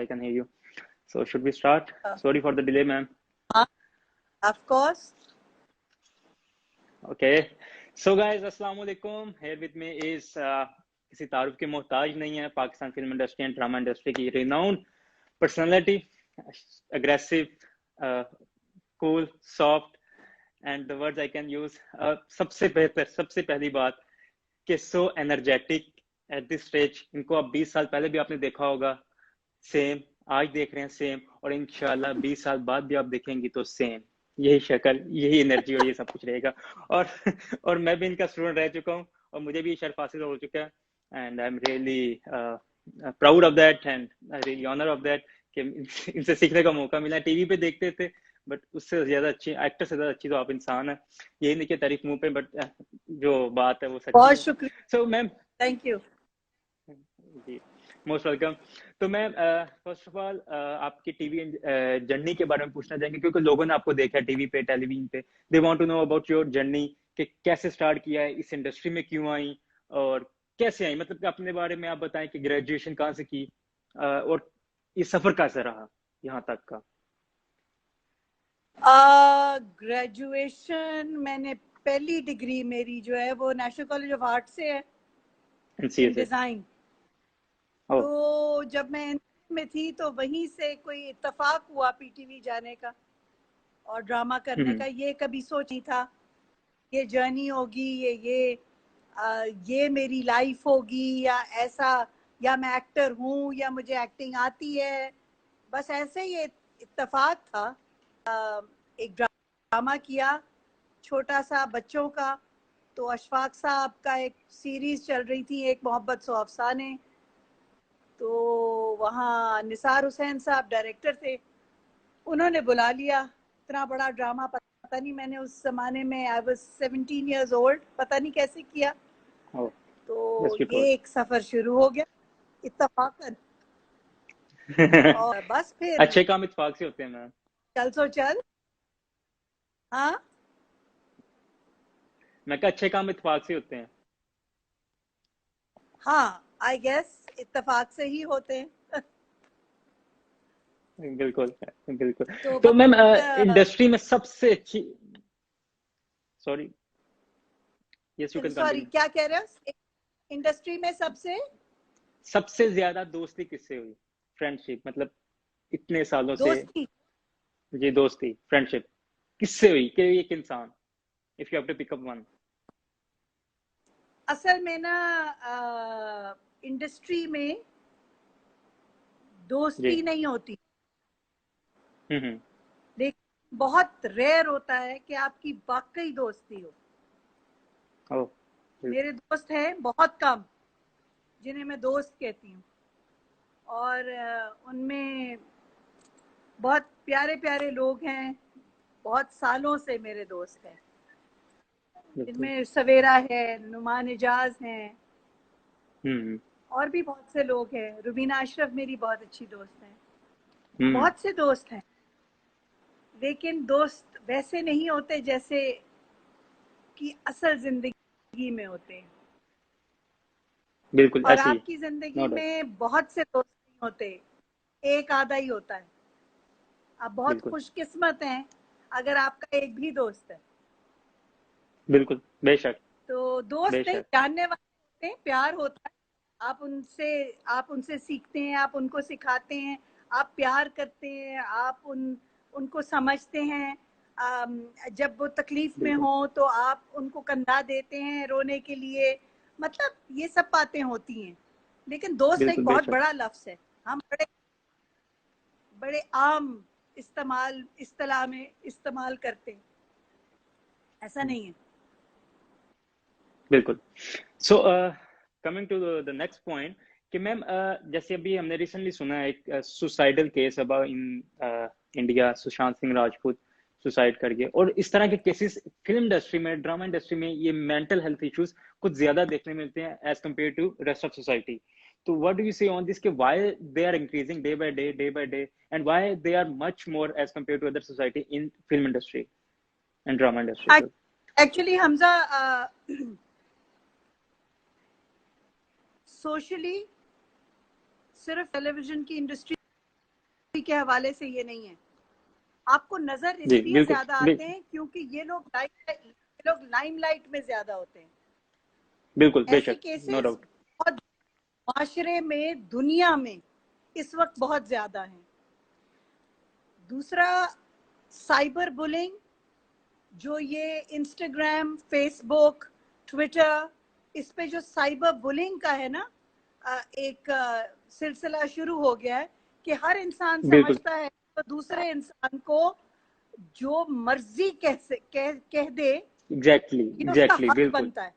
I can hear you. So should we start? Sorry for the delay, ma'am. Of course. Okay. So guys, अस्सलाम वालेकुम. Here with me is किसी तारुफ के मोहताज नहीं है, Pakistan film industry and drama industry की renowned personality, aggressive, cool, soft, and the words I can use. सबसे बेहतर, सबसे पहली बात कि so energetic at this stage. इनको आप 20 साल पहले भी आपने देखा होगा सेम, आज देख रहे हैं सेम, और इंशाल्लाह 20 साल बाद भी आप देखेंगी तो सेम. यही शक्ल, यही एनर्जी और ये सब कुछ रहेगा. और मैं भी इनका स्टूडेंट रह चुका हूँ और मुझे भी शर्फ हासिल हो चुका है. And I am really proud of that and really honour of that कि इनसे सीखने का मौका मिला. टीवी पे देखते थे बट उससे ज्यादा अच्छी एक्टर से ज्यादा अच्छी तो आप इंसान है. यही नहीं कि तारीफ मुंह पे, बट जो बात है वो सच्ची. बहुत शुक्रिया. So ma'am, thank you ji, most welcome. तो मैम फर्स्ट ऑफ ऑल आपकी टीवी जर्नी के बारे में पूछना चाहेंगे, क्योंकि लोगों ने आपको देखा है टीवी पे, टेलीविजन पे. They want to know about your journey कि कैसे स्टार्ट किया है, इस इंडस्ट्री में क्यों आई और कैसे आई. मतलब अपने बारे में आप बताएं कि ग्रेजुएशन कहाँ से की और ये सफर कैसा रहा यहाँ तक का. ग्रेजुएशन मैंने पहली डिग्री मेरी जो है वो नेशनल कॉलेज ऑफ आर्ट से है, डिजाइन. तो जब मैं में थी तो वहीं से कोई इत्तेफाक हुआ पीटीवी जाने का और ड्रामा करने का. ये कभी सोच नहीं था ये जर्नी होगी, ये मेरी लाइफ होगी या ऐसा, या मैं एक्टर हूँ या मुझे एक्टिंग आती है. बस ऐसे ही इत्तेफाक था. एक ड्रामा किया छोटा सा बच्चों का, तो अशफाक साहब का एक सीरीज चल रही थी, एक मोहब्बत सौ अफसाने. तो वहाँ निसार हुसैन साहब डायरेक्टर थे, उन्होंने बुला लिया. इतना बड़ा ड्रामा, पता नहीं मैंने उस जमाने में आई वाज 17 years old, पता नहीं कैसे किया. तो ये एक सफर शुरू हो गया इत्तेफाकन. और बस फिर अच्छे काम इत्तेफाक से होते हैं मैम. चल सो चल. हाँ, मैं कहा अच्छे काम इत्तेफाक से होते हैं. हाँ, आई गेस इत्तेफाक से ही होते हैं. बिल्कुल बिल्कुल. तो मैम इंडस्ट्री में सबसे अच्छी, sorry, yes you can continue. Sorry, क्या कह रहे हो? इंडस्ट्री में सबसे ज्यादा दोस्ती किससे हुई? फ्रेंडशिप, मतलब इतने सालों दोस्ती से जी, दोस्ती फ्रेंडशिप किससे हुई कि एक इंसान, if you have to pick up one. असल में ना इंडस्ट्री में दोस्ती नहीं होती. लेकिन बहुत रेयर होता है कि आपकी वाकई दोस्ती हो. मेरे दोस्त हैं बहुत कम जिन्हें मैं दोस्त कहती हूँ, और उनमें बहुत प्यारे प्यारे लोग हैं, बहुत सालों से मेरे दोस्त हैं. इनमें सवेरा है, नुमान एजाज हैं, और भी बहुत से लोग हैं. रुबीना अशरफ मेरी बहुत अच्छी दोस्त हैं. बहुत से दोस्त हैं, लेकिन दोस्त वैसे नहीं होते जैसे कि असल जिंदगी में होते हैं. बिल्कुल. और आपकी जिंदगी में बहुत से दोस्त नहीं होते, एक आधा ही होता है. आप बहुत खुशकिस्मत हैं अगर आपका एक भी दोस्त है. बिल्कुल, बेशक. तो दोस्त नहीं, जानने वाले होते हैं, प्यार होता है. आप उनसे सीखते हैं, आप उनको सिखाते हैं, आप प्यार करते हैं, आप उनको समझते हैं. जब वो तकलीफ में हो तो आप उनको कंधा देते हैं रोने के लिए. मतलब ये सब बातें होती हैं. लेकिन दोस्त एक बहुत बड़ा लफ्ज है. हम बड़े आम इस्तेलाह में इस्तेमाल करते हैं, ऐसा नहीं है. बिल्कुल. So coming to the next point कि मैम जैसे अभी हमने रिसेंटली सुना है एक suicidal case about in India, Sushant Singh Rajput suicide कर गए, और इस तरह के केसेस फिल्म इंडस्ट्री में, ड्रामा इंडस्ट्री में ये मेंटल हेल्थ इश्यूज कुछ ज्यादा देखने मिलते हैं as compare to rest of society. तो what do you say on this कि why they are increasing day by day and why they are much more as compare to other society in film industry and drama industry? Actually Hamza, socially सिर्फ television की industry के हवाले से ये नहीं है, आपको नजर इसलिए ज्यादा आते हैं क्योंकि ये लोग लाइमलाइट में ज्यादा होते हैं। बिल्कुल, ऐसे केसेस बहुत माशरे में, दुनिया में इस वक्त बहुत ज्यादा हैं। दूसरा, साइबर बुलिंग, जो ये इंस्टाग्राम, फेसबुक, ट्विटर, इस पे जो साइबर बुलिंग का है ना एक सिलसिला शुरू हो गया है कि हर इंसान समझता है तो दूसरे इंसान को जो मर्जी कह दे, एग्जैक्टली बिल्कुल बनता है।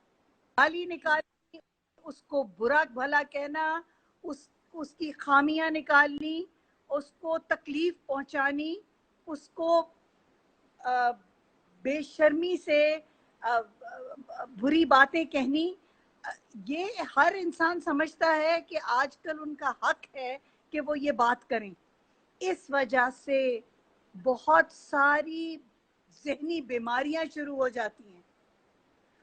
गाली निकालनी, उसको बुरा भला कहना, उसकी खामियां निकालनी, उसको तकलीफ पहुंचानी, उसको बेशर्मी से बुरी बातें कहनी, ये हर इंसान समझता है कि आजकल उनका हक है कि वो ये बात करें। इस वजह से बहुत सारी ज़हनी बीमारियां शुरू हो जाती हैं।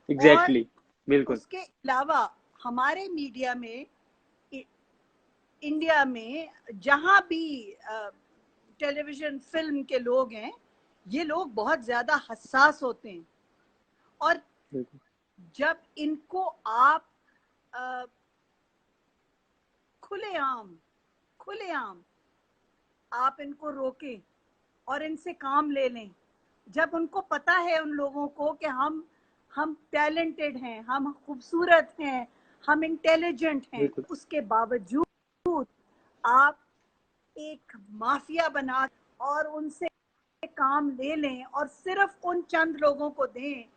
एग्जैक्टली, बिल्कुल। उसके अलावा हमारे मीडिया में, इंडिया में जहां भी टेलीविजन फिल्म के लोग हैं, ये लोग बहुत ज्यादा हसास होते हैं, और जब इनको आप खुलेआम आप इनको रोकें और इनसे काम ले लें, जब उनको पता है उन लोगों को कि हम टैलेंटेड हैं, हम खूबसूरत हैं, हम इंटेलिजेंट हैं, उसके बावजूद आप एक माफिया बना और उनसे काम ले लें और सिर्फ उन चंद लोगों को दें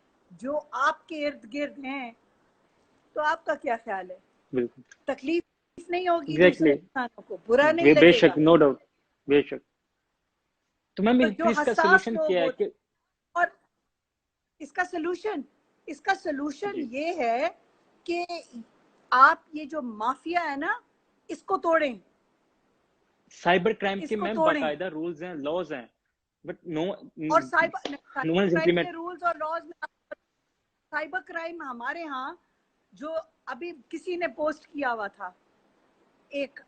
जो आपके इर्द गिर्द हैं, तो आपका क्या ख्याल है? बिल्कुल तकलीफ नहीं होगी दूसरे इंसानों को, बुरा नहीं लगेगा? बेशक, नो डाउट, बेशक। तो मैम जो इसका सलूशन क्या है कि, और इसका सलूशन ये है कि आप ये जो माफिया है ना, इसको तोड़ें। साइबर क्राइम के मैम बाकायदा रूल्स हैं, लॉज हैं, बट नो, और साइबर क्राइम के रूल्स और लॉज में साइबर क्राइम हमारे यहाँ, जो अभी किसी ने पोस्ट किया हुआ था, एक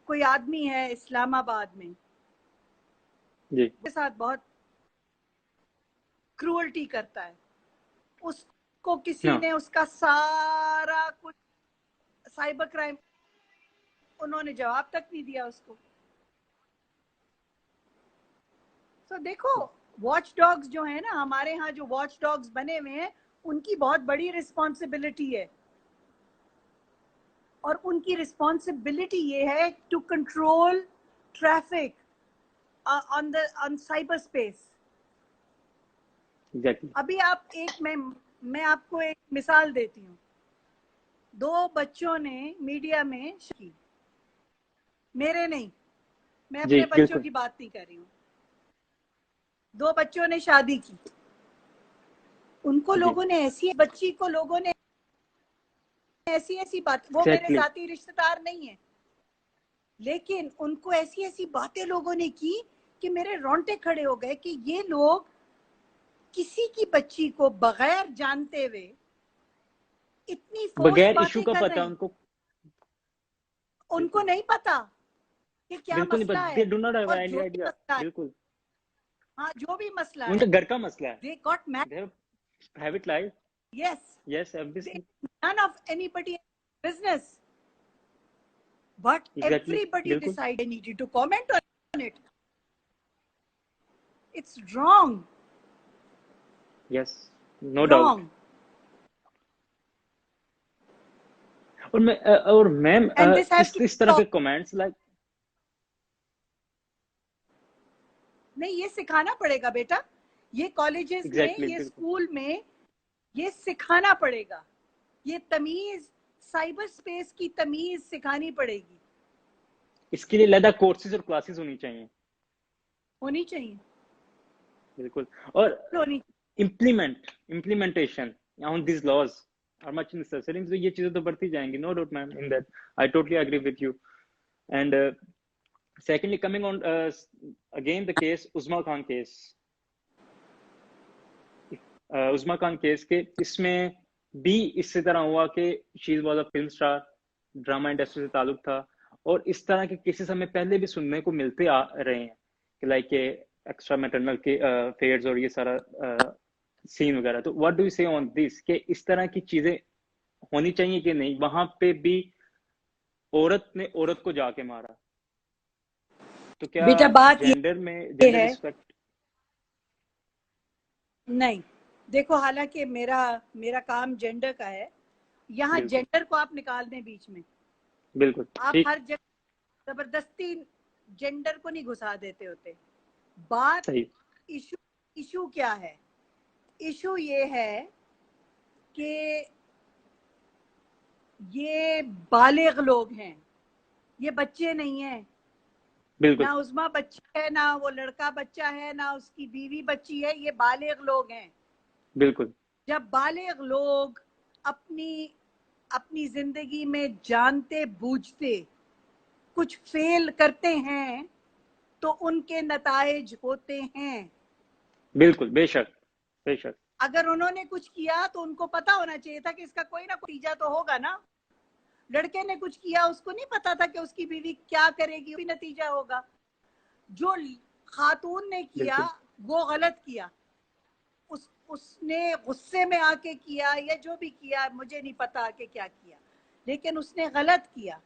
कोई आदमी है इस्लामाबाद में जी, के साथ बहुत क्रूअल्टी करता है, उसको किसी ने उसका सारा कुछ साइबर क्राइम, उन्होंने जवाब तक नहीं दिया उसको। तो देखो, वॉच डॉग्स जो है ना हमारे यहाँ, जो वॉच डॉग्स बने हुए हैं, उनकी बहुत बड़ी रिस्पॉन्सिबिलिटी है, और उनकी रिस्पॉन्सिबिलिटी ये है to control traffic on cyber space. अभी आप मैं आपको एक मिसाल देती हूँ। 2 बच्चों ने मीडिया में की, मेरे नहीं, मैं अपने बच्चों की बात नहीं कर रही हूँ, 2 बच्चों ने शादी की, उनको लोगों ने बच्ची को लोगों ने ऐसी बात, वो मेरे जाती रिश्तेदार नहीं है, लेकिन उनको ऐसी बातें लोगों ने की कि मेरे रोंगटे खड़े हो गए कि ये लोग किसी की बच्ची को बगैर जानते हुए इतनी बगैर इशू का पता उनको नहीं पता कि क्या मसला है, बिल्कुल। हाँ, जो भी मसला है, उनका घर का मसला है, they got mad, they have it live, yes, obviously, none of anybody's business, but everybody decided they needed to comment on it. It's wrong. Yes, no doubt. और मैम इस तरह के कमेंट्स लाइक, नहीं, ये सिखाना पड़ेगा बेटा, ये कॉलेजेस में, ये स्कूल में ये सिखाना पड़ेगा, ये तमीज, साइबर स्पेस की तमीज सिखानी पड़ेगी। इसके लिए अलग कोर्सेज और क्लासेस होनी चाहिए, बिल्कुल। और implementation on this laws are much necessary. तो ये चीजें तो बढ़ती जाएंगी, no doubt ma'am, in that I totally agree with you. And secondly, coming on again the case Uzma Khan case, Uzma Khan case के, इसमें भी इसी तरह हुआ कि she was a film star, drama industry से ताल्लुक था, और इस तरह के केसेस हमें पहले भी सुनने को मिलते आ रहे हैं कि लाइक एक्स्ट्रा मैटरनल के अफेयर्स और ये सारा सीन वगैरह। तो what do you say on this, कि इस तरह की चीजें होनी चाहिए कि नहीं? वहां पे भी औरत ने औरत को जाके मारा, तो क्या बेटा बात जेंडर में ये जेंडर है, रिस्पेक्ट? नहीं देखो, हालांकि मेरा काम जेंडर का है, यहाँ जेंडर को आप निकाल दें बीच में, बिल्कुल आप ठीक, हर जगह जबरदस्ती जेंडर को नहीं घुसा देते होते। बात सही, इशू क्या है? इशू ये है कि ये बालिग लोग हैं, ये बच्चे नहीं हैं। बिल्कुल ना उस्मा बच्ची है, ना वो लड़का बच्चा है, ना उसकी बीवी बच्ची है, ये बालिग लोग हैं। बिल्कुल जब बालिग लोग अपनी अपनी जिंदगी में जानते बूझते कुछ फेल करते हैं तो उनके नताइज होते हैं। बिल्कुल, बेशक बेशक। अगर उन्होंने कुछ किया तो उनको पता होना चाहिए था कि इसका कोई ना कोई नतीजा तो होगा ना। लड़के ने कुछ किया, उसको नहीं पता था कि उसकी बीवी क्या करेगी, भी नतीजा होगा। जो खातून ने किया वो गलत किया, उसने गुस्से में आके किया या जो भी किया, मुझे नहीं पता कि क्या किया, लेकिन उसने गलत किया।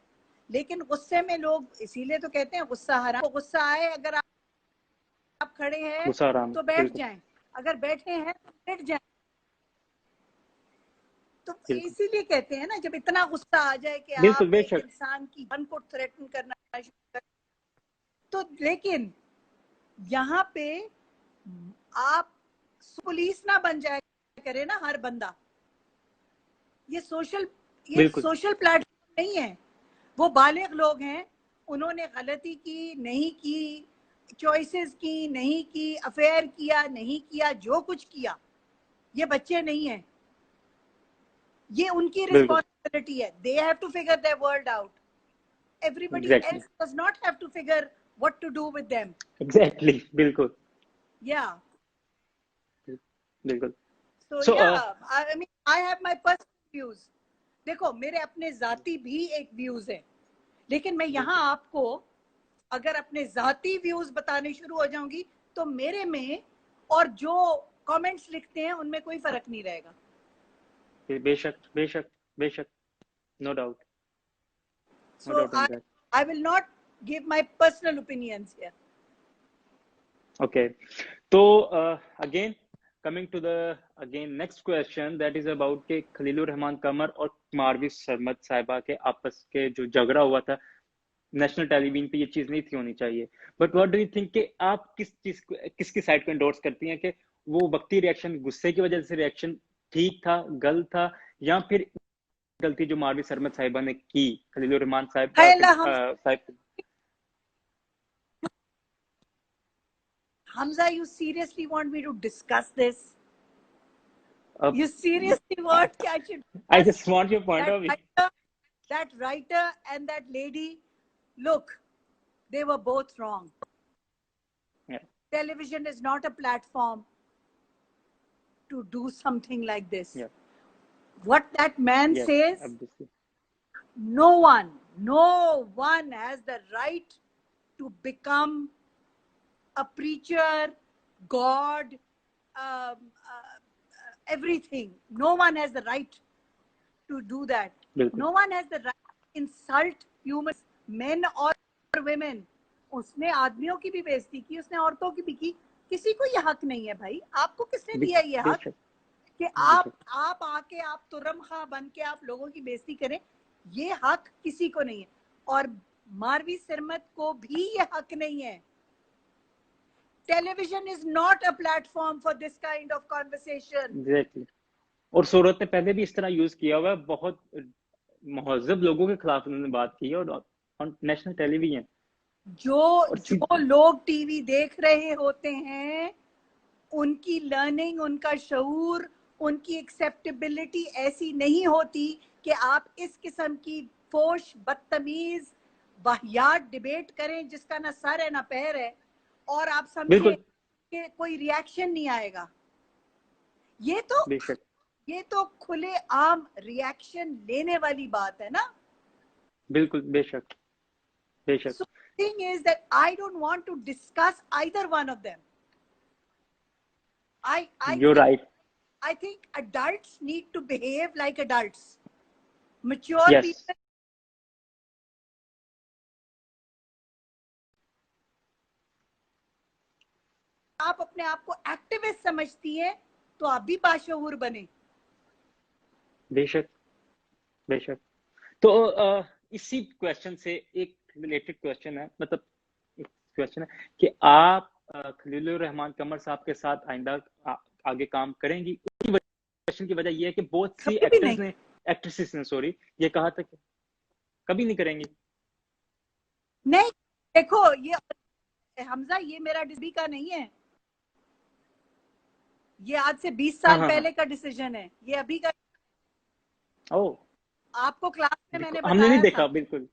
लेकिन गुस्से में लोग इसीलिए तो कहते हैं गुस्सा हराम। तो गुस्सा आए, अगर आप खड़े हैं तो बैठ जाएं, अगर बैठे हैं तो बैठ जाएं। तो इसीलिए कहते हैं ना, जब इतना गुस्सा आ जाए कि आप एक इंसान की जान को थ्रेटन करना शुरू कर, तो लेकिन यहाँ पे आप पुलिस ना बन जाए करे ना हर बंदा। ये सोशल प्लेटफॉर्म नहीं है। वो बालिग लोग हैं, उन्होंने गलती की नहीं की, चॉइसेस की नहीं की, अफेयर किया नहीं किया, जो कुछ किया, ये बच्चे नहीं हैं। ये उनकी रिस्पॉन्सिबिलिटी है। They have to figure their world out. Everybody else does not have to figure what to do with them. Exactly, बिल्कुल, या बिल्कुल। So yeah I mean I have my personal views. देखो, मेरे अपने जाती भी एक views है, लेकिन मैं यहाँ आपको अगर अपने जाती व्यूज बताने शुरू हो जाऊंगी तो मेरे में और जो कमेंट्स लिखते हैं उनमें कोई फर्क नहीं रहेगा। बेशक बेशक बेशक, no doubt. So I will not give my personal opinions here. Okay, so again coming to the next question, that is about के खलीलुर रहमान कमर और मारवी सरमद साहिबा के आपस के जो झगड़ा हुआ था, नेशनल टेलीविजन पे ये चीज नहीं थी होनी चाहिए। But what do you think कि आप किसकी साइड को एंडोर्स करती हैं, कि वो वक्ती रिएक्शन, गुस्से की वजह से रिएक्शन ठीक था, गलत था, या फिर गलती जो मारवी सरमद साहिबा ने की Khalilur Rahman Sahib? Hamza, you seriously want me to discuss this? You seriously want I should? I just want your point of view. That writer and that lady, look, they were both wrong. Yeah. Television is not a platform to do something like this. Yeah. What that man says, obviously. No one has the right to become a preacher, God, everything. No one has the right to do that. No one has the right to insult humans, men or women. उसने आदमियों की भी बेइज्जती की, उसने औरतों की भी की। किसी को ये हक नहीं है भाई। आपको किसने दिया ये हक कि आप आके आप तुरम खा बन के आप लोगों की बेइज्जती करें? ये हक किसी को नहीं है, और मारवी सरमद को भी ये हक नहीं है। Television is not a platform for this kind of conversation. Exactly. और सूरत ने पहले भी इस तरह यूज किया हुआ है, बहुत महजब लोगों के खिलाफ उन्होंने बात की है, और नेशनल टेलीविजन जो लोग टीवी देख रहे होते हैं, उनकी लर्निंग, उनका शऊर, उनकी एक्सेप्टेबिलिटी ऐसी नहीं होती कि आप इस किस्म की फोश, बदतमीज, वाहियात डिबेट करें जिसका ना सर है ना पैर है, और आप समझे कि कोई रिएक्शन नहीं आएगा। ये तो खुले आम रिएक्शन लेने वाली बात है ना। बिल्कुल, बेशक So thing is that I don't want to discuss either one of them. You're right. I think adults need to behave like adults. Mature yes. people. आप अपने आप को एक्टिविस्ट समझती हैं तो आप भी बाशऊर बने। बेशक बेशक। तो इसी क्वेश्चन से एक रिलेटेड क्वेश्चन है, मतलब एक क्वेश्चन है कि आप खलीलुर रहमान कमर साहब के साथ आइंदा आगे काम करेंगी? क्वेश्चन की वजह यह है कि बहुत सी एक्ट्रेसेस ने सॉरी ये कहा था कि कभी नहीं करेंगी। नहीं, देखो ये हमजा, ये मेरा डिस्बी का नहीं है, ये आज से 20 साल पहले का डिसीजन है, ये अभी का। ओह, आपको क्लास में मैंने बताया हमने नहीं था। देखा, बिल्कुल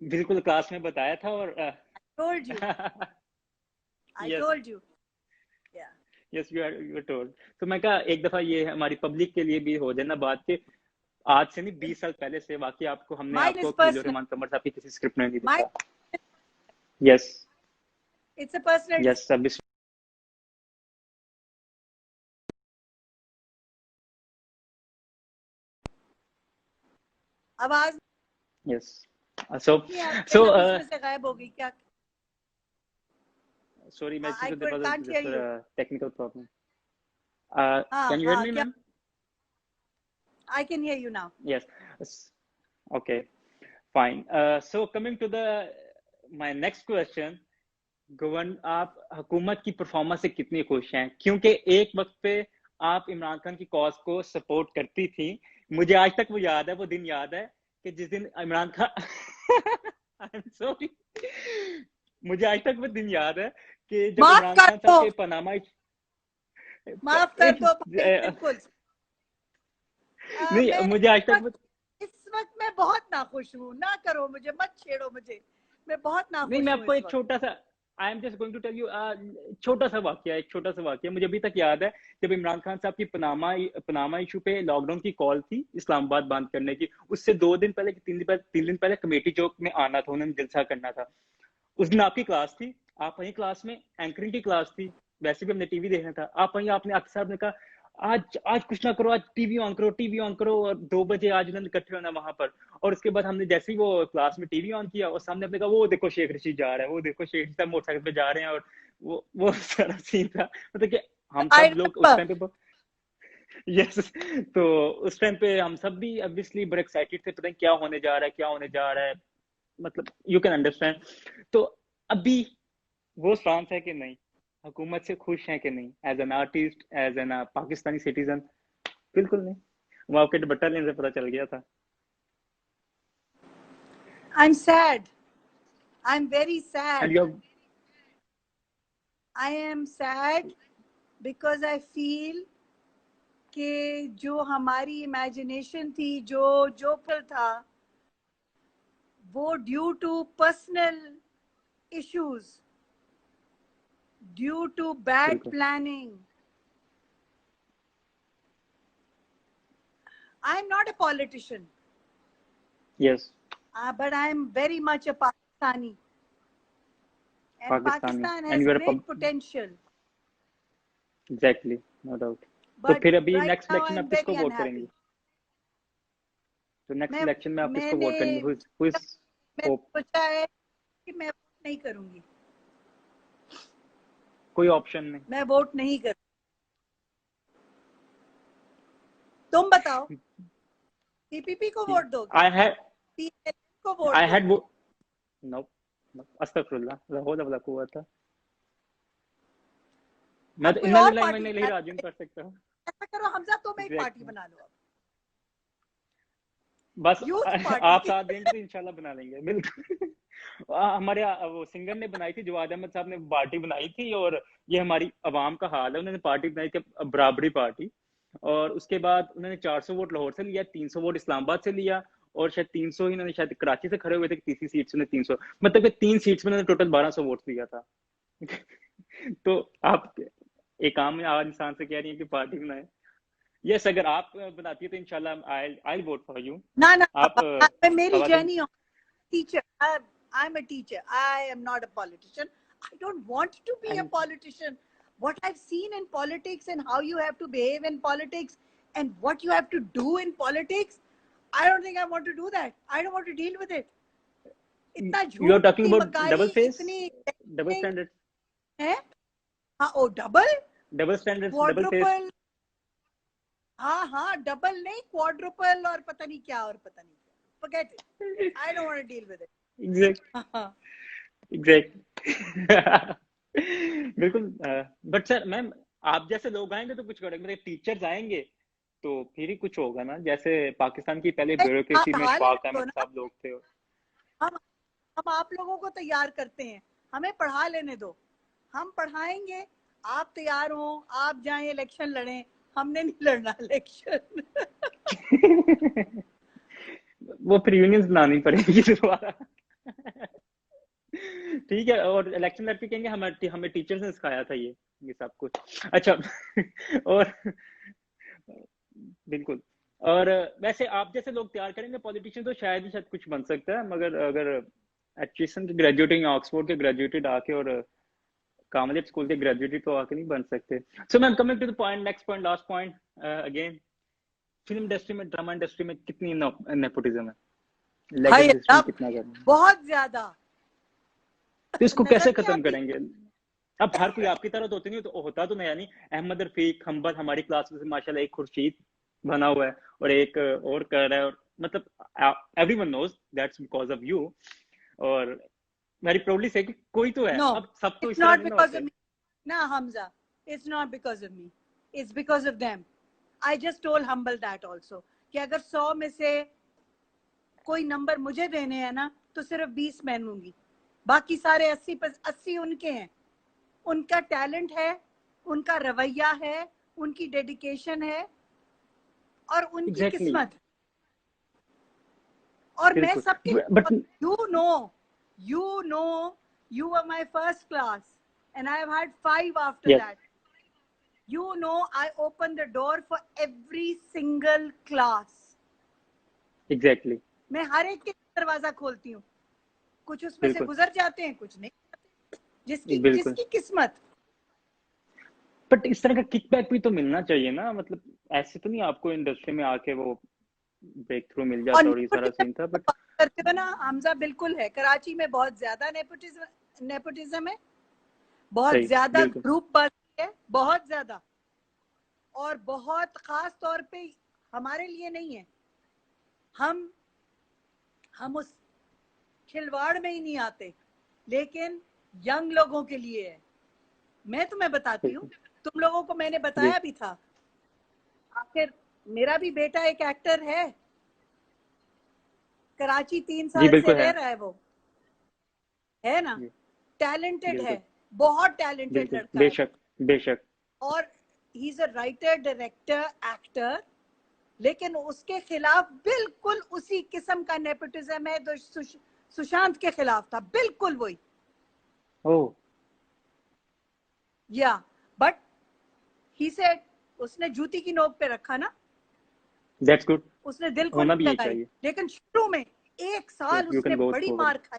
बिल्कुल क्लास में बताया था। और told you I told you yeah yes you told। तो मैं कहा एक दफा ये हमारी पब्लिक के लिए भी हो जाए ना बात के, आज से नहीं 20 साल पहले से वाकई आपको हमने आपको खलीलुर रहमान कमर साहब की किसी स्क्रिप्ट में नहीं देखा। yes it's a personal yes सब आवाज yes so से गायब हो गई क्या? sorry मैं technical problem can you hear me ma'am? I can hear you now. yes okay fine so coming to my next question, govern आप हुकूमत की परफॉर्मेंस से कितनी खुश हैं? क्योंकि एक वक्त पे आप इमरान खान की कॉज को सपोर्ट करती थी। मुझे आज तक वो याद है, वो दिन याद है कि जिस दिन Imran Khan I am sorry, मुझे आज तक वो दिन याद है कि जब इमरान खान साहब के पनामा माफ कर दो बिल्कुल नहीं, मुझे आज तक इस वक्त मैं बहुत नाखुश हूँ, ना करो मुझे, मत छेड़ो मुझे, मैं बहुत नाखुश हूँ। नहीं, मैं आपको एक छोटा सा I am just going to tell you छोटा सा वाकया मुझे अभी तक याद है। जब इमरान खान साहब की पनामा इशू पे लॉकडाउन की कॉल थी इस्लामाबाद बंद करने की, उससे 2 दिन पहले 3 दिन पहले कमेटी चौक में आना था, उन्होंने जलसा करना था। उस दिन आपकी क्लास थी, आप वहीं क्लास में एंकरिंग की क्लास थी, वैसे भी हमने टीवी देखना था, आप वहीं आपने अक्सर साहब ने कहा आज कुछ ना करो, आज टीवी ऑन करो और 2 बजे आज उन्होंने इकट्ठे होना वहां पर। और उसके बाद हमने जैसे ही वो क्लास में टीवी ऑन किया और सामने अपने कहा वो देखो शेख रशीद जा रहा है, वो देखो शेख रशीद मोटरसाइकिल पे जा रहे हैं, और वो सारा सीन था। मतलब कि हम सब लोग उस टाइम पे यस तो उस टाइम पे हम सब भी ऑब्वियसली बड़े एक्साइटेड थे, पता नहीं क्या होने जा रहा है, मतलब यू कैन अंडरस्टैंड। तो अभी वो स्ट्रांग है कि नहीं, हुकूमत से खुश हैं कि नहीं, as an artist, as an Pakistani citizen? बिल्कुल नहीं, वो आपके दुपट्टा लेने से पता चल गया था। I'm sad. I'm very sad. And I am sad because I feel कि जो हमारी इमेजिनेशन थी, जो पर था, वो due to personal issues, due to bad planning. I am not a politician. Yes. But I am very much a Pakistani. And Pakistan has great potential. Exactly, no doubt. तो फिर अभी नेक्स्ट इलेक्शन में आप किसको vote करेंगे? तो next election में आप किसको वोट करेंगे? Who is hope? सोचा है कि मैं वोट नहीं करूंगी, कोई ऑप्शन नहीं, मैं वोट नहीं कर। तुम बताओ, पीपीपी को वोट दोगे? आई हैड को वोट आई हैड नो अस्तगफिरुल्लाह ला हौला वला कुव्वता। मैं तो इन्ना लिल्लाहि व इन्ना इलैहि राजिऊन कर सकता हूं। ऐसा करो हमजा, तुम एक पार्टी बना लो अब, बस आप साथ देंगे तो इंशाल्लाह बना लेंगे, बिल्कुल। हमारे वो सिंगर ने बनाई थी, जवाद अहमद साहब ने पार्टी बनाई थी, और ये हमारी अवाम का हाल है। उन्होंने पार्टी बनाई थी बराबरी पार्टी, और उसके बाद उन्होंने 400 वोट लाहौर से लिया, 300 वोट इस्लामाबाद से लिया, और शायद 300 ही उन्होंने शायद कराची से खड़े हुए थे, तीसरी सीट से 300, मतलब कि 3 सीट्स में उन्होंने टोटल 1200 वोट लिया था। तो आप एक आम इंसान से कह रही है कि पार्टी बनाए? यस, अगर आप बनाती है तो इंशाल्लाह आई वोट फॉर यू। ना आप मेरी journey teacher, I'm a teacher. I am not a politician. I don't want to be a politician. What I've seen in politics and how you have to behave in politics and what you have to do in politics, I don't think I want to do that. I don't want to deal with it. इतना You are झूठ, talking about Magai, double face, इतनी double standards. है? हाँ, ओ double standards, double face. हाँ, double नहीं, quadruple और पता नहीं क्या और पता नहीं क्या. Forget it. I don't want to deal with it. Exactly. बिल्कुल. बट सर मैम, आप जैसे लोग आएंगे तो कुछ करेंगे, मतलब टीचर्स आएंगे तो फिर ही कुछ होगा ना. जैसे पाकिस्तान की पहले ब्यूरोक्रेसी में शफाक अहमद साहब लोग थे. हम आप लोगों को तैयार करते हैं, हमें पढ़ा लेने दो, हम पढ़ाएंगे. आप तैयार हो, आप जाएं इलेक्शन लड़ें, हमने नहीं लड़ना इलेक्शन. वो फिर यूनियंस बनानी पड़ेगी दोबारा. ठीक है. और इलेक्शन लड़के कहेंगे हमें टीचर्स ने सिखाया था ये सब कुछ. अच्छा. और बिल्कुल. और वैसे आप जैसे लोग तैयार करेंगे पॉलिटिशियन तो शायद ही कुछ बन सकता है, मगर अगर एचएसएन के ग्रेजुएटिंग, ऑक्सफोर्ड के ग्रेजुएटेड आके और कामलेट स्कूल के ग्रेजुएटेड तो आके नहीं बन सकते. So ma'am, coming to the point, next point, last point, again film industry में, ड्रामा इंडस्ट्री में कितनी नेपोटिज्म है, कितना बहुत ज्यादा. तो इसको कैसे खत्म करेंगे? अब हर कोई आपकी तरह तो होती नहीं, तो होता तो नहीं. यानी अहमद रफीक, हम्बल हमारी क्लास में से माशाल्लाह एक खुर्शीद बना हुआ है और एक और कर रहा है, और मतलब everyone knows that's because of you. और वेरी प्राउडली से कि कोई तो है. No, अब सब तो it's not because of me. ना Hamza, it's not because of me. It's because of them. I just told Humble that also कि अगर 100 में से कोई नंबर मुझे देने हैं ना, तो सिर्फ 20 मैं लूंगी, बाकी सारे 80 उनके हैं. उनका टैलेंट है, उनका रवैया है, उनकी डेडिकेशन है और उनकी किस्मत. और मैं सबके, you know, you were my first class and I have had 5 after that. You know, I opened the door for every single class. Exactly. मैं हर एक के दरवाजा खोलती हूँ. कुछ उसमें से गुजर जाते हैं, कुछ नहीं. जिसकी किस्मत. बट इस तरह का किकबैक भी तो मिलना चाहिए ना. मतलब ऐसे तो नहीं आपको इंडस्ट्री में आके वो ब्रेक थ्रू मिल जाता और ये सारा सीन था. बट करते हो ना हमजा, बिल्कुल है. कराची में बहुत ज्यादा नेपोटिज्म है, बहुत ज्यादा ग्रुप बस है, बहुत ज्यादा. और बहुत खास तौर पे हमारे लिए नहीं है. हम उस खिलवाड़ में ही नहीं आते, लेकिन यंग लोगों के लिए है. मैं तुम्हें बताती हूँ, तुम लोगों को मैंने बताया भी था. आखिर मेरा भी बेटा एक एक्टर है, कराची 3 साल से रह रहा है. वो है ना, टैलेंटेड है, बहुत टैलेंटेड लड़का है. बेशक. और he is a writer, director, actor. लेकिन उसके खिलाफ बिल्कुल उसी किस्म का नेपोटिज्म है जो सुशांत के खिलाफ था. बिल्कुल वही. बट ही सेड, उसने जूती की नोक पे रखा ना. That's good. उसने दिल को नहीं लगाई. लेकिन शुरू में 1 साल उसने बड़ी मार खाई.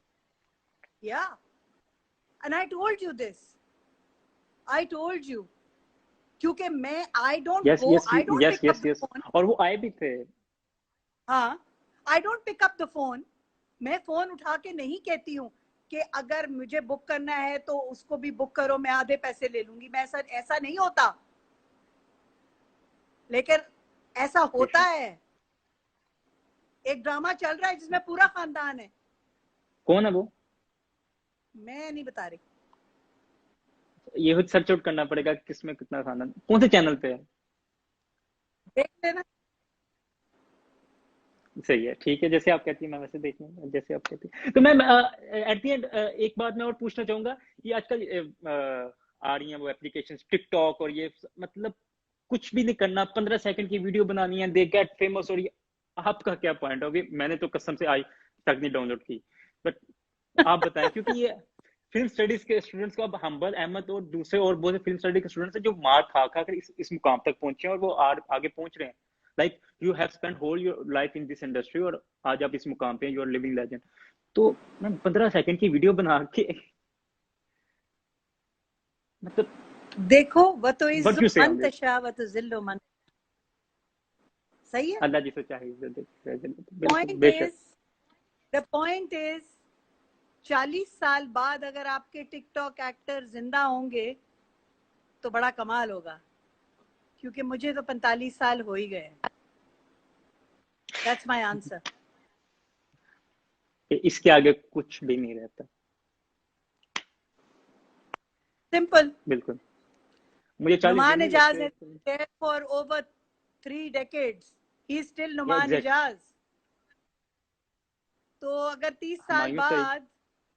And I told you this. I told you. क्योंकि मैं I don't pick up the phone. और वो आए भी थे. हाँ, I don't pick up the phone. मैं फोन उठा के नहीं कहती हूँ कि अगर मुझे बुक करना है तो उसको भी बुक करो, मैं आधे पैसे ले लूंगी. मैं ऐसा नहीं होता. लेकिन ऐसा होता है. एक ड्रामा चल रहा है जिसमें पूरा खानदान है. कौन है वो? मैं नहीं बता रही. ये खुद सर्च आउट करना पड़ेगा किसमें कितना खानदान, कौन से चैनल पे है, देख लेना. सही है, ठीक है. जैसे आप कहती हैं मैं वैसे देख लूंगा, जैसे आप कहती हैं. तो मैम एट द एंड एक बात मैं और पूछना चाहूंगा. ये आजकल आ रही हैं वो एप्लीकेशंस, टिकटॉक और ये, मतलब कुछ भी नहीं करना, 15 सेकंड की वीडियो बनानी है, दे गेट फेमस. और ये आपका क्या पॉइंट होगी? मैंने तो कसम से आज तक नहीं डाउनलोड की, बट आप बताएं. क्योंकि ये फिल्म स्टडीज के स्टूडेंट्स को, अब हम्बल अहमद और दूसरे और बहुत से फिल्म स्टडी के स्टूडेंट्स हैं जो मार खा कर इस मुकाम तक पहुंचे हैं और वो आगे पहुंच रहे हैं. Like you have spent whole your life in this industry और आज आप इस मुकाम पे, यू आर लिविंग लेजेंड. तो मैं 15 सेकंड की वीडियो बना के मतलब देखो वो तो इज़्ज़ु मन तशा व तो ज़िल्लु मन, सही है। अल्लाह जिसे चाहे द पॉइंट इज 40 साल बाद अगर आपके टिकटॉक एक्टर जिंदा होंगे तो बड़ा कमाल होगा, क्योंकि मुझे तो 45 साल हो ही गए। That's my answer. इसके आगे कुछ भी नहीं रहता। सिंपल। बिल्कुल। मुझे 40 नुमान दिन इजाज है there for over 3 decades. He is still Numan Ijaz. तो अगर 30 साल बाद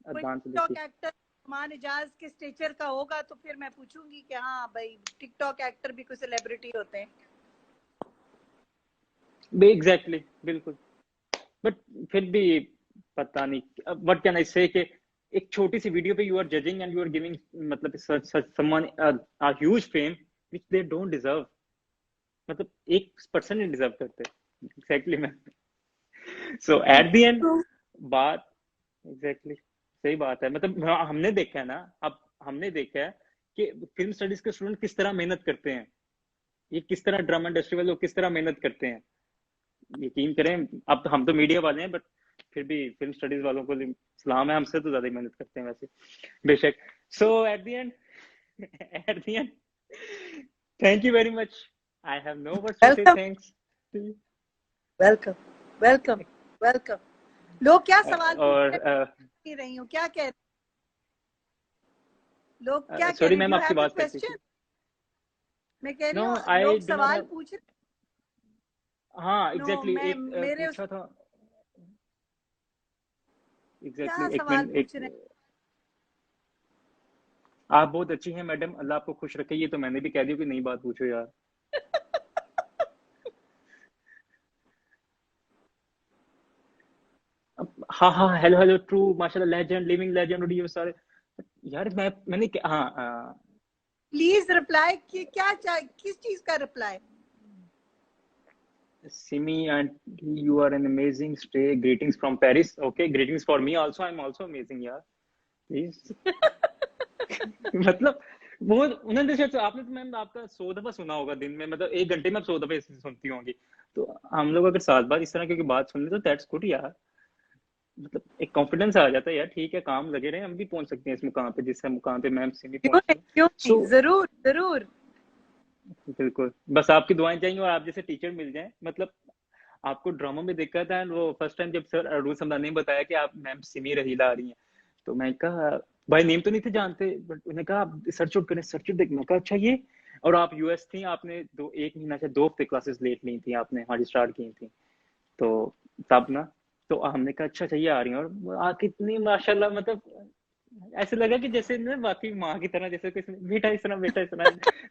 कोई टिकटॉक एक्टर नुमान इजाज के स्टेचर का होगा तो फिर मैं पूछूंगी कि हाँ भाई टिकटॉक एक्टर भी कोई सेलिब्रिटी होते हैं। एग्जैक्टली बिल्कुल। बट फिर भी पता नहीं व्हाट कैन आई से कि एक छोटी सी वीडियो पे you are judging and you are giving मतलब someone a huge fame which they don't deserve. मतलब 1% नहीं डिजर्व करते। Exactly ma'am. So at the end बात एग्जैक्टली सही बात है। मतलब हमने देखा है ना, अब हमने देखा है कि फिल्म स्टडीज के स्टूडेंट किस तरह मेहनत करते हैं, ये किस तरह ड्रामा इंडस्ट्री वाले लोग किस तरह मेहनत करते हैं। यकीन करें, अब तो हम तो मीडिया वाले हैं बट फिर भी फिल्म स्टडीज वालों को सलाम है, हमसे तो ज्यादा मेहनत करते हैं वैसे बेशक। So at the end thank you very much. I have no words to say thanks. Welcome welcome welcome. लोग क्या सवाल और पूछ रही हूँ, क्या कह रहे लोग, क्या कह सॉरी रहे मैम आपकी बात क्वेश्चन? मैं कह रही हूँ लोग सवाल पूछ रहे। हाँ एग्जैक्टली एक मेरे पूछा था क्या एग्जैक्टली। सवाल पूछ रहे? आप बहुत अच्छी हैं मैडम, अल्लाह आपको खुश रखे। ये तो मैंने भी कह दिया कि नई बात पूछो यार। हाँ हाँ हेलो हेलो ट्रू माशाल्लाह लेजेंड लिविंग लेजेंड और ये सारे यार मैंने हाँ प्लीज रिप्लाई कि क्या किस चीज का reply? Simi and you are an amazing stay. Greetings from Paris. Okay, greetings for me also. I'm also amazing यार। Please। मतलब वो उन्होंने शायद आपने तो मैम आपका 100 दफा सुना होगा दिन में, मतलब 1 घंटे में आप 100 दफा सुनती होंगी। तो हम लोग अगर 7 बार इस तरह की बात सुन ले तो दैट्स गुड यार। मतलब एक कॉन्फिडेंस आ जाता है यार, ठीक है काम लगे रहे, हम भी पहुंच सकते हैं इस मुकाम पे जिस मुकाम पे मैम सिमी पहुंची है। जरूर जरूर बिल्कुल, बस आपकी दुआएं चाहिए और आप जैसे टीचर मिल जाएं। मतलब आपको ड्रामा में देखा था वो फर्स्ट टाइम जब सर अरुण समदानी ने बताया कि आप मैम सिमी रहीला आ रही हैं, तो मैं कहा भाई नेम तो नहीं थे जानते, बट उन्होंने कहा आप सर्च आउट करें, सर्च देख। मैं कहा अच्छा ये, और आप यूएस थी, आपने 1 महीना से 2 हफ्ते क्लासेस लेट ली थी आपने, हमारी स्टार्ट की थी तो तब ना, तो हमने कहा अच्छा चाहिए आ रही हैं, और आके इतनी माशाल्लाह मतलब ऐसे लगा कि जैसे ना वाकई माँ की तरह, जैसे किसी बेटा इस तरह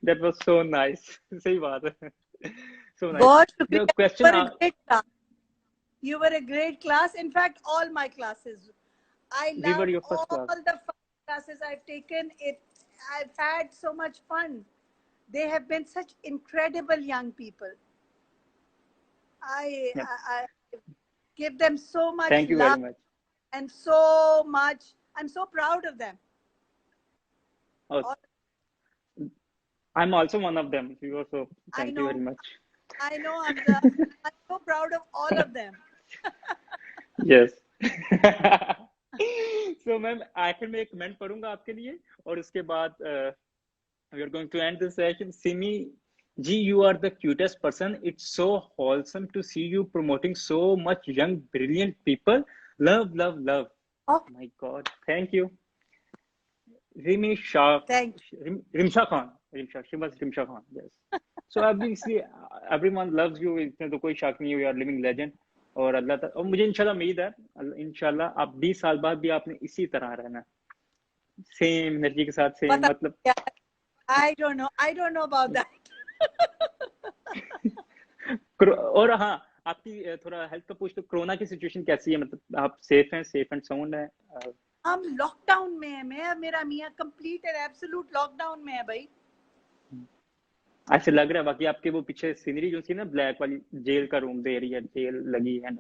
दैट वाज सो नाइस। सही बात है। So nice. बहुत द शुक्रिया। Question You were a great class. In fact, all my classes. I we were love your first all class. the classes I've taken. I've had so much fun. They have been such incredible young people. Yep. I give them so much Thank you love very much. and so much. I'm so proud of them. Oh, I'm also one of them. You also thank you very much. I know I'm so proud of all of them. Yes. So ma'am आखिर में एक comment पढ़ूंगा आपके लिए और उसके बाद we are going to end this session. Simi ji, you are the cutest person. It's so wholesome to see you promoting so much young brilliant people. Love love love. Oh my god, thank you. Rimsha Khan. She was Rimsha Khan. Yes. So obviously everyone loves you. इसमें तो कोई शक नहीं है, you are living legend. और अल्लाह तक, और मुझे इंशाल्लाह उम्मीद है इंशाल्लाह आप 20 साल बाद भी आपने इसी तरह रहना, सेम एनर्जी के साथ, सेम मतलब I don't know about that. और हाँ आपकी थोड़ा हेल्थ का पूछ, तो कोरोना की सिचुएशन कैसी है? मतलब आप सेफ एंड साउंड है? हम लॉकडाउन में है, मैं मेरा मियाँ कंप्लीट एंड एब्सोल्यूट लॉकडाउन में है भाई। ऐसे लग रहा है, बाकी आपके वो पीछे सीनरी जो थी ना ब्लैक वाली, जेल का रूम दे रही है, जेल लगी है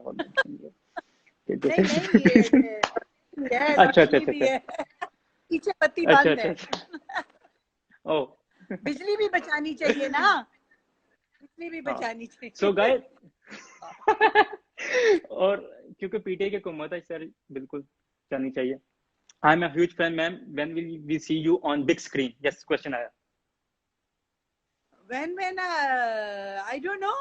नहीं नहीं, ये अच्छा अच्छा भी है, पीछे बत्ती अच्छा बंद है। ओ बिजली भी बचानी चाहिए ना, बिजली भी बचानी चाहिए। सो गाइस और क्योंकि पीटीआई के कुम्मत है सर, बिल्कुल जानी चाहिए। I am a huge fan ma'am, when will we see you on big screen? Yes, question आया। व्हेन आई डोंट नो,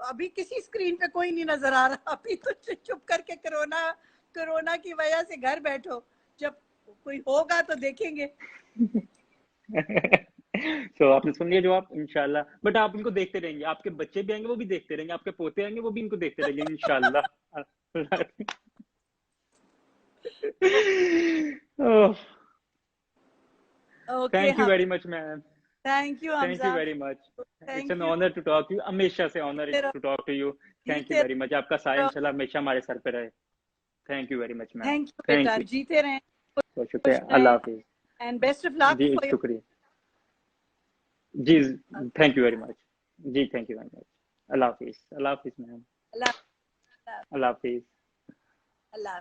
अभी किसी स्क्रीन पे कोई नहीं नजर आ रहा, अभी तो चुप करके कोरोना की वजह से घर बैठो, जब कोई होगा तो देखेंगे। तो आपने सुन लिया जवाब, इंशाल्लाह। बट आप इनको देखते रहेंगे, आपके बच्चे भी आएंगे वो भी देखते रहेंगे, आपके पोते आएंगे वो भी इनको देखते रहेंगे इंशाल्लाह। oh, okay, thank you very much ma'am, thank you thank you Hamza, very much, it's thank an you. honor to talk to you, हमेशा से honor to talk to you, thank you जीते very much, आपका साया रहो, इंशाल्लाह हमेशा हमारे sir पे रहे। Thank you very much ma'am, thank you thank बेटा, यू, जीते रहें, बहुत खुश शुक्रिया, अल्लाह रहें, हाफिज। एंड बेस्ट ऑफ लक जी फॉर शुक्रिया जी, थैंक यू वेरी मच जी, थैंक यू वेरी मच, अल्लाह हाफिज, अल्लाह हाफिज मैम, अल्लाह अल्लाह हाफिज। अल्लाह।